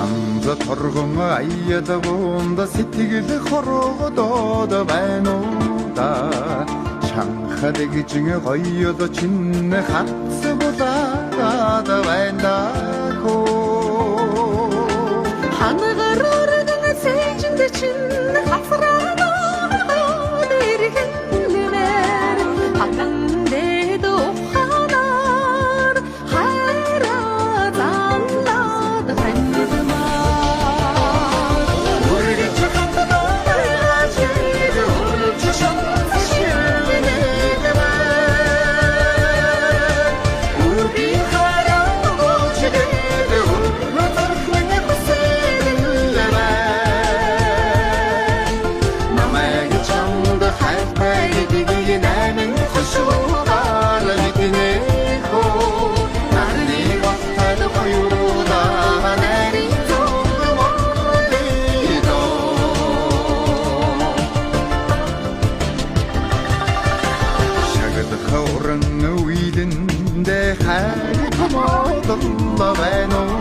Хамза торгон аяда бунда сэтгэл хорогодод байна уу да Шанхад гэж гоёд чинь хатс булаад байна да Хангаар өргөн сэжинд чинь хасраанаа дэргэлмээр хатандээд уханаар хайраа заллаад хандмаа үргэлж хатанаа чиг үргэлж шанцшилнэдэмээ үрби хараа очдээд үргэлж Хавран уйдэн дэ хайр хамаадалла байна уу